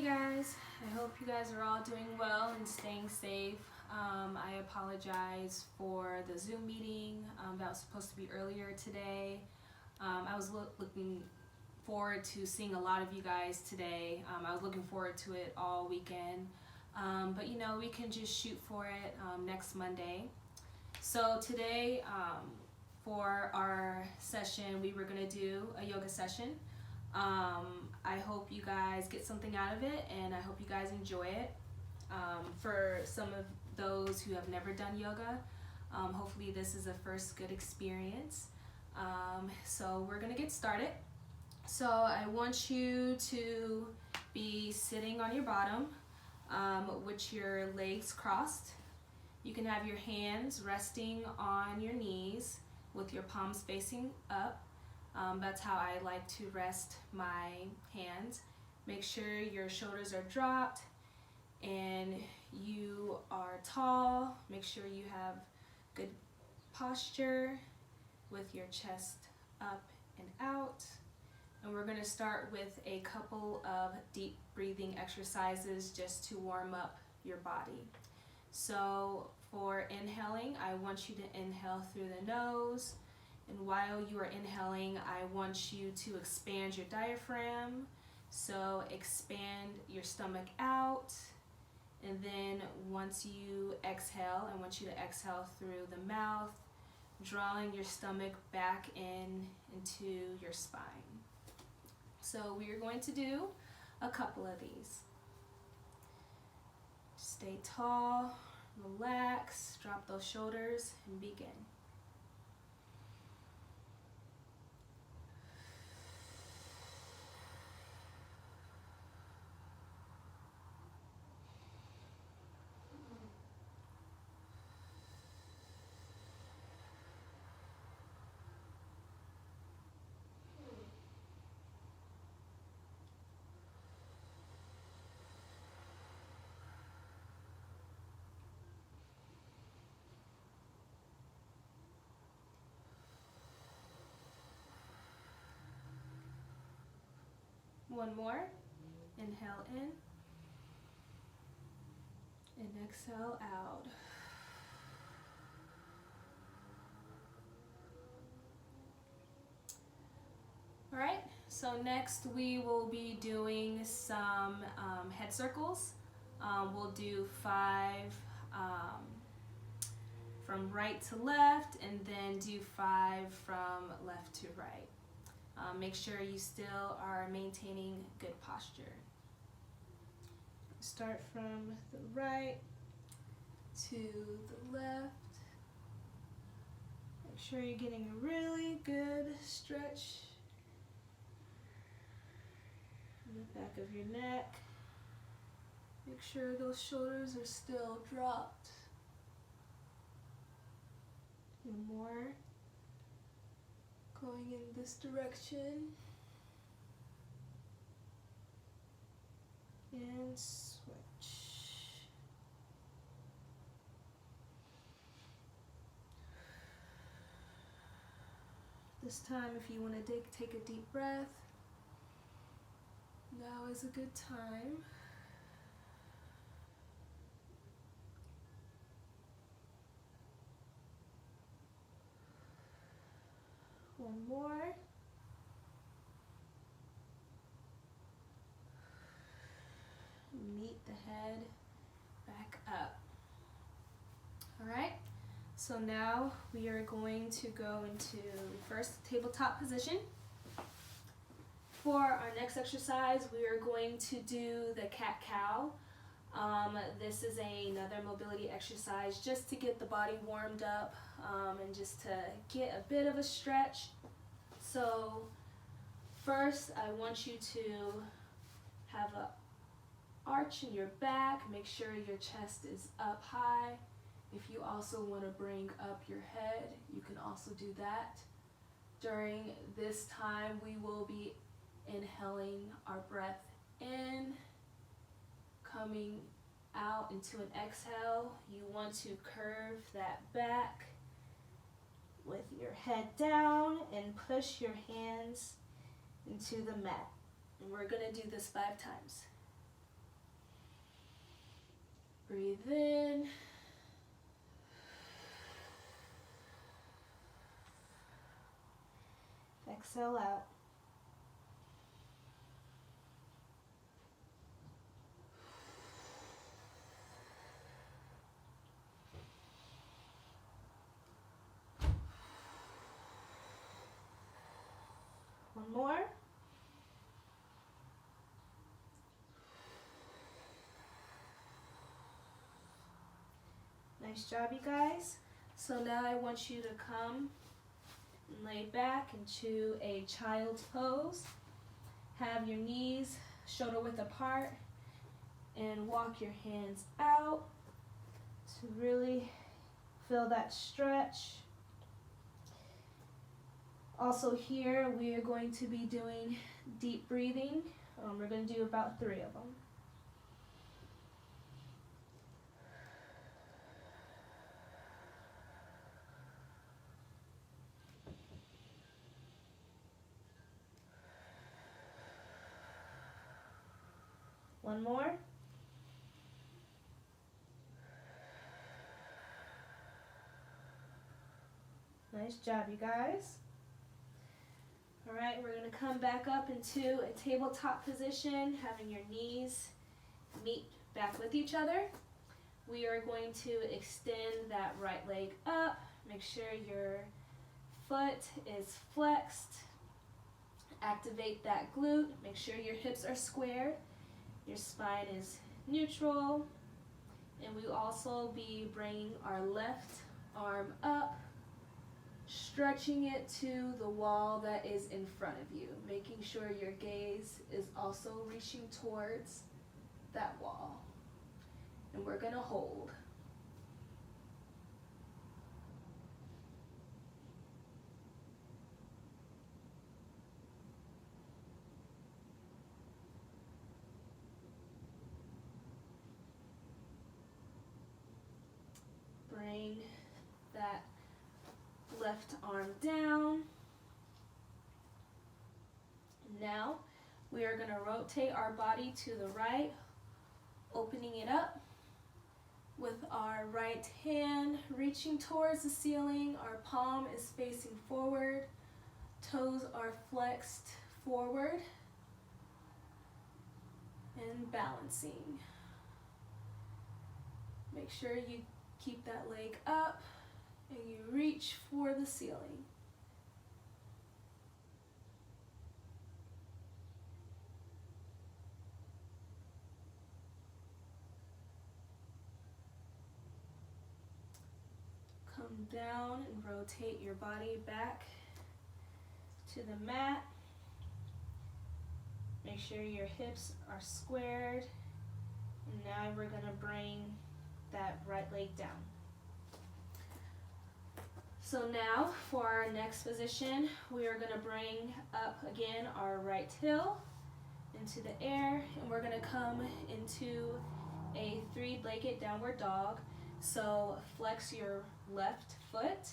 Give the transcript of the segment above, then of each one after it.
guys. I hope you guys are all doing well and staying safe. I apologize for the Zoom meeting that was supposed to be earlier today. I was looking forward to seeing a lot of you guys today. I was looking forward to it all weekend. But you know, we can just shoot for it next Monday. So today, for our session, we were going to do a yoga session. I hope you guys get something out of it, and I hope you guys enjoy it. For some of those who have never done yoga, hopefully this is a first good experience. So we're gonna get started. So I want you to be sitting on your bottom with your legs crossed. You can have your hands resting on your knees with your palms facing up. That's how I like to rest my hands. Make sure your shoulders are dropped and you are tall. Make sure you have good posture with your chest up and out. And we're going to start with a couple of deep breathing exercises just to warm up your body. So for inhaling, I want you to inhale through the nose. And while you are inhaling, I want you to expand your diaphragm. So expand your stomach out. And then once you exhale, I want you to exhale through the mouth, drawing your stomach back into your spine. So we are going to do a couple of these. Stay tall, relax, drop those shoulders, and begin. One more. Inhale in and exhale out. All right, so next we will be doing some head circles. We'll do 5 from right to left, and then do 5 from left to right. Make sure you still are maintaining good posture. Start from the right to the left. Make sure you're getting a really good stretch in the back of your neck. Make sure those shoulders are still dropped. One more. Going in this direction. And switch. This time, if you want to take a deep breath, now is a good time. One more. Meet the head back up. All right, so now we are going to go into first tabletop position. For our next exercise, we are going to do the cat-cow. This is another mobility exercise just to get the body warmed up and just to get a bit of a stretch. So first, I want you to have an arch in your back. Make sure your chest is up high. If you also want to bring up your head, you can also do that. During this time, we will be inhaling our breath in, coming out into an exhale. You want to curve that back with your head down and push your hands into the mat. And we're going to do this 5 times. Breathe in. Exhale out. One more. Nice job, you guys. So now I want you to come and lay back into a child's pose. Have your knees shoulder width apart and walk your hands out to really feel that stretch. Also here, we are going to be doing deep breathing. We're going to do about 3 of them. One more. Nice job, you guys. All right, we're going to come back up into a tabletop position, having your knees meet back with each other. We are going to extend that right leg up. Make sure your foot is flexed. Activate that glute. Make sure your hips are squared. Your spine is neutral. And we will also be bringing our left arm up, stretching it to the wall that is in front of you, making sure your gaze is also reaching towards that wall. And we're going to hold. Bring that left arm down. Now we are going to rotate our body to the right, opening it up with our right hand reaching towards the ceiling. Our palm is facing forward. Toes are flexed forward and balancing. Make sure you keep that leg up and you reach for the ceiling. Come down and rotate your body back to the mat. Make sure your hips are squared. And now we're going to bring that right leg down. So now for our next position, we are going to bring up again our right heel into the air, and we're going to come into a 3-legged downward dog. So flex your left foot,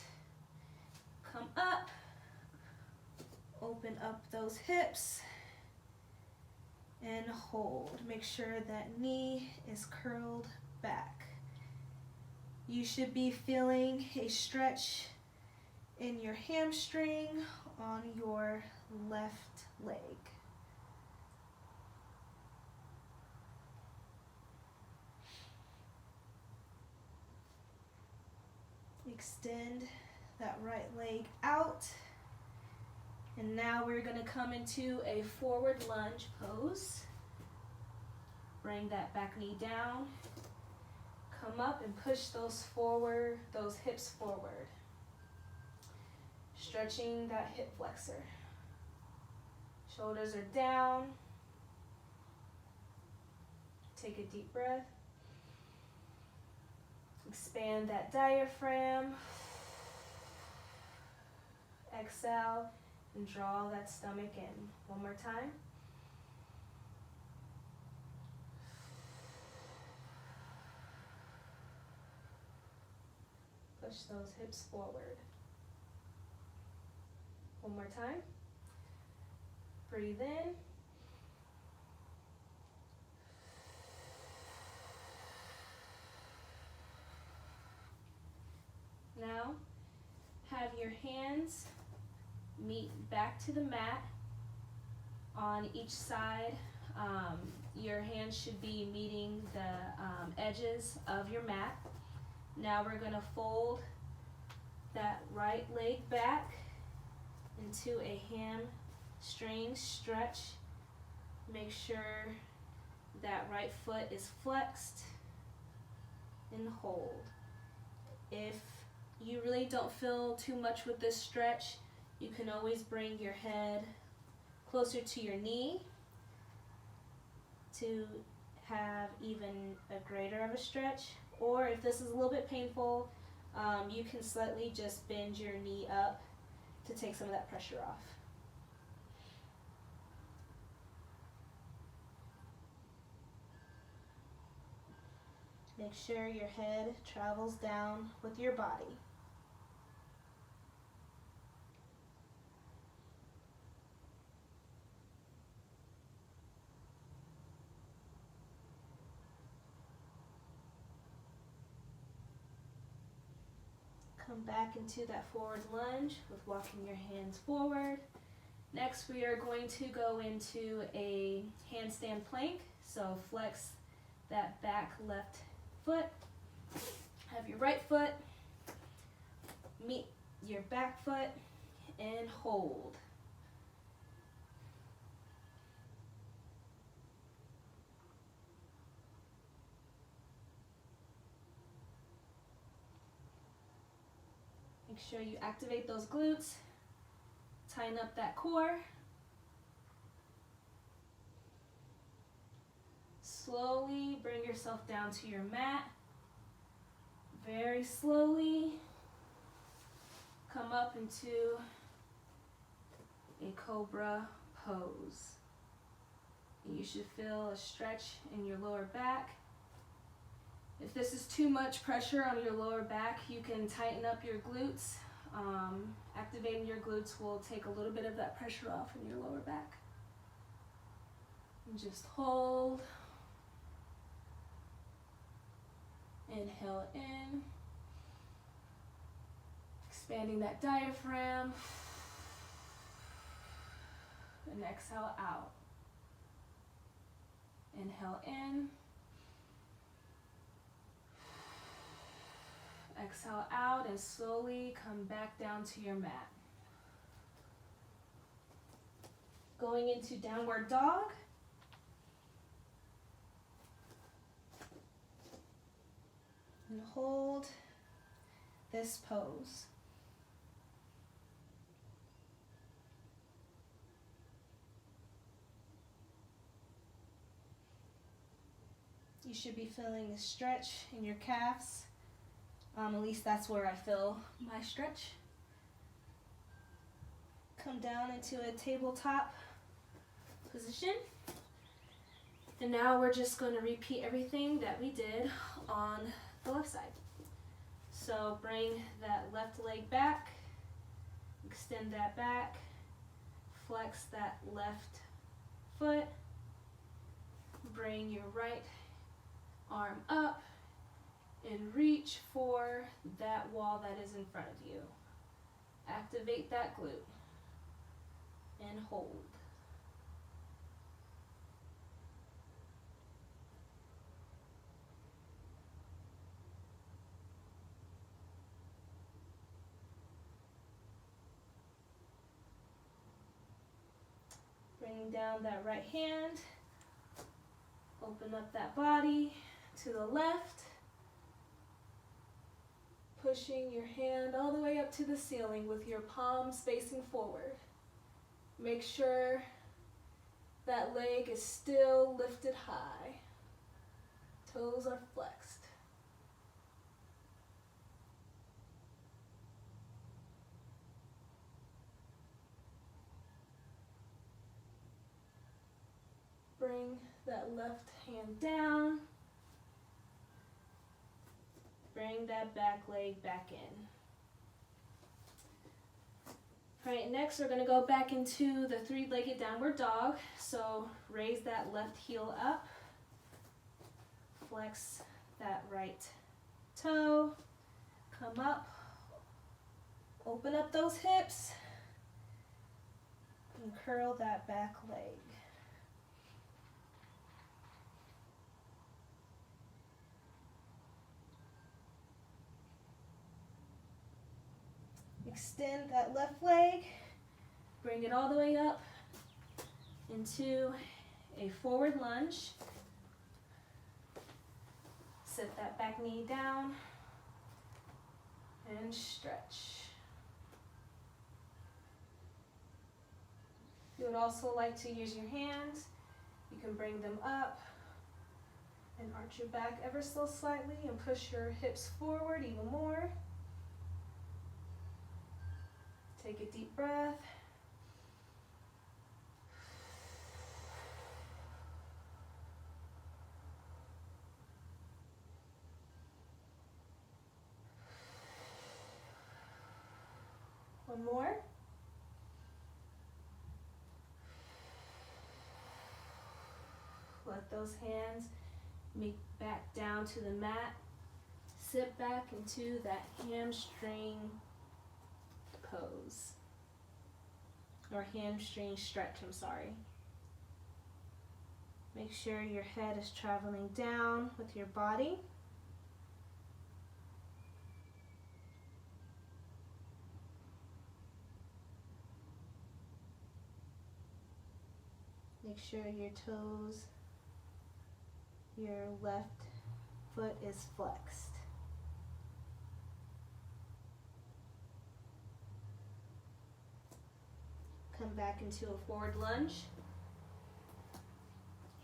come up, open up those hips, and hold. Make sure that knee is curled back. You should be feeling a stretch in your hamstring on your left leg. Extend that right leg out. And now we're going to come into a forward lunge pose. Bring that back knee down. Come up and push those hips forward. Stretching that hip flexor. Shoulders are down. Take a deep breath. Expand that diaphragm. Exhale and draw that stomach in. One more time. Push those hips forward. One more time. Breathe in. Now, have your hands meet back to the mat on each side. Your hands should be meeting the edges of your mat. Now we're going to fold that right leg back into a hamstring stretch. Make sure that right foot is flexed and hold. If you really don't feel too much with this stretch, you can always bring your head closer to your knee to have even a greater of a stretch. Or if this is a little bit painful, you can slightly just bend your knee up to take some of that pressure off. Make sure your head travels down with your body. Come back into that forward lunge with walking your hands forward. Next, we are going to go into a handstand plank. So flex that back left foot. Have your right foot meet your back foot and hold. Make sure you activate those glutes. Tighten up that core. Slowly bring yourself down to your mat. Very slowly come up into a cobra pose. You should feel a stretch in your lower back. If this is too much pressure on your lower back, you can tighten up your glutes. Activating your glutes will take a little bit of that pressure off in your lower back. And just hold. Inhale in. Expanding that diaphragm. And exhale out. Inhale in. Exhale out and slowly come back down to your mat. Going into downward dog. And hold this pose. You should be feeling a stretch in your calves. At least that's where I feel my stretch. Come down into a tabletop position. And now we're just going to repeat everything that we did on the left side. So bring that left leg back, extend that back, flex that left foot, bring your right arm up, and reach for that wall that is in front of you. Activate that glute and hold. Bring down that right hand, open up that body to the left, pushing your hand all the way up to the ceiling with your palms facing forward. Make sure that leg is still lifted high. Toes are flexed. Bring that left hand down. Bring that back leg back in. All right, next we're going to go back into the three-legged downward dog. So raise that left heel up. Flex that right toe. Come up, Open up those hips and curl that back leg. Extend that left leg, bring it all the way up into a forward lunge. Sit that back knee down and stretch. If you would also like to use your hands, you can bring them up and arch your back ever so slightly and push your hips forward even more. Take a deep breath. One more. Let those hands meet back down to the mat. Sit back into that hamstring pose. Or hamstring stretch, I'm sorry. Make sure your head is traveling down with your body. Make sure your toes, your left foot is flexed. Come back into a forward lunge.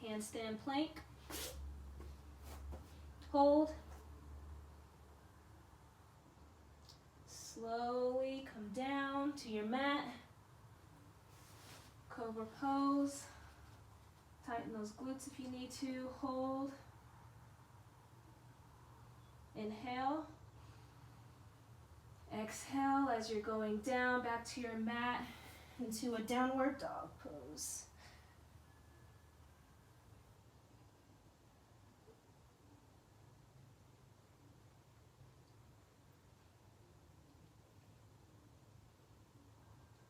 Handstand plank. Hold. Slowly come down to your mat. Cobra pose. Tighten those glutes if you need to. Hold. Inhale. Exhale as you're going down back to your mat into a downward dog pose.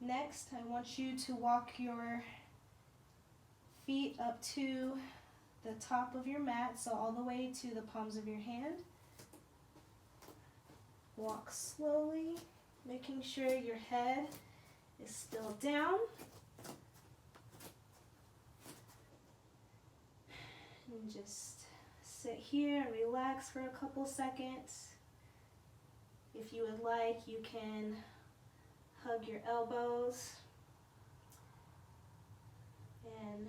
Next, I want you to walk your feet up to the top of your mat, so all the way to the palms of your hand. Walk slowly, making sure your head is still down. And just sit here and relax for a couple seconds. If you would like, you can hug your elbows and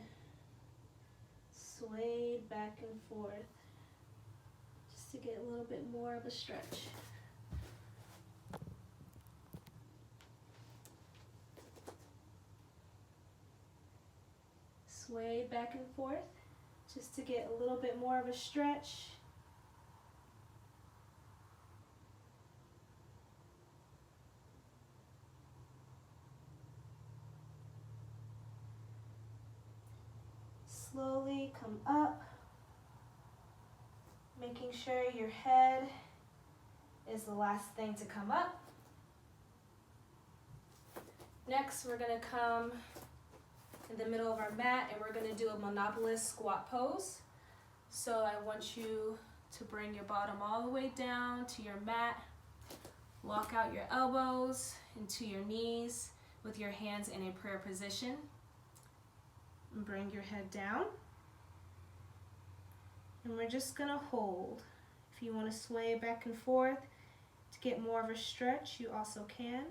sway back and forth just to get a little bit more of a stretch. Sway back and forth just to get a little bit more of a stretch. Slowly come up, making sure your head is the last thing to come up. Next, we're going to come in the middle of our mat and we're going to do a monopolist squat pose. So I want you to bring your bottom all the way down to your mat. Lock out your elbows into your knees with your hands in a prayer position. And bring your head down. And we're just going to hold. If you want to sway back and forth to get more of a stretch, you also can.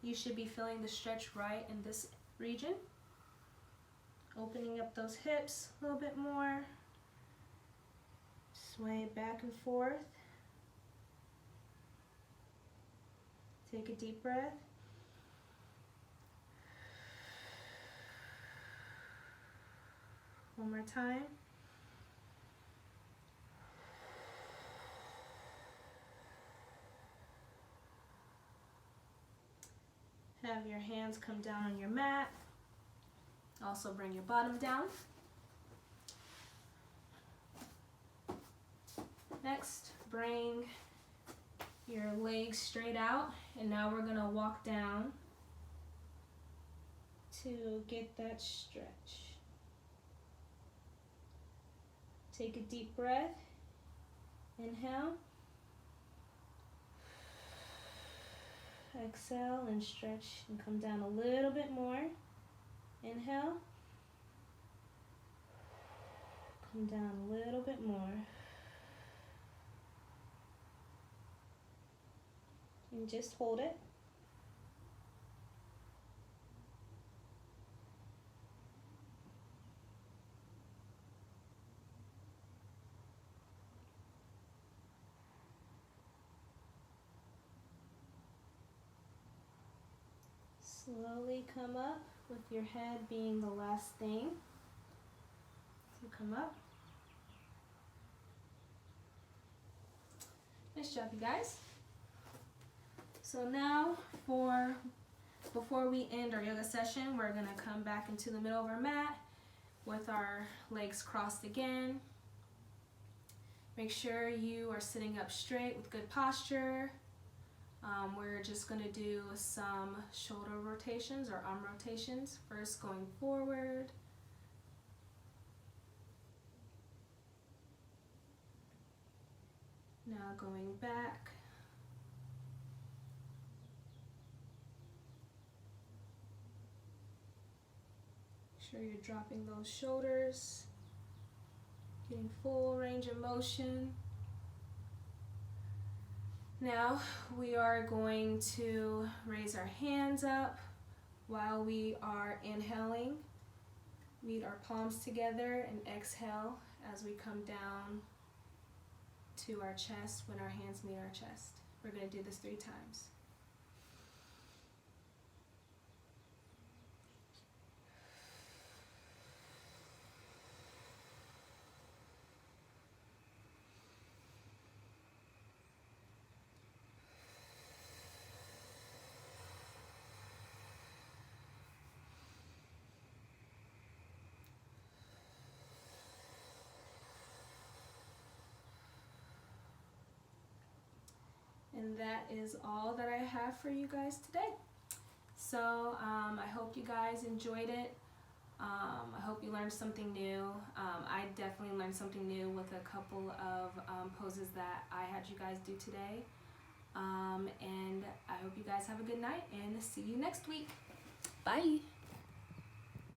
You should be feeling the stretch right in this region. Opening up those hips a little bit more. Sway back and forth. Take a deep breath. One more time. Have your hands come down on your mat. Also bring your bottom down. Next, bring your legs straight out, and now we're gonna walk down to get that stretch. Take a deep breath. Inhale. Exhale and stretch and come down a little bit more. Inhale. Come down a little bit more. And just hold it. Slowly come up with your head being the last thing. So come up. Nice job, you guys. So now before we end our yoga session, we're gonna come back into the middle of our mat with our legs crossed again. Make sure you are sitting up straight with good posture. We're just going to do some shoulder rotations or arm rotations. First going forward. Now going back. Make sure you're dropping those shoulders. Getting full range of motion. Now we are going to raise our hands up while we are inhaling. Meet our palms together and exhale as we come down to our chest when our hands meet our chest. We're going to do this 3 times. And that is all that I have for you guys today. So I hope you guys enjoyed it. I hope you learned something new. I definitely learned something new with a couple of poses that I had you guys do today. And I hope you guys have a good night and see you next week. Bye.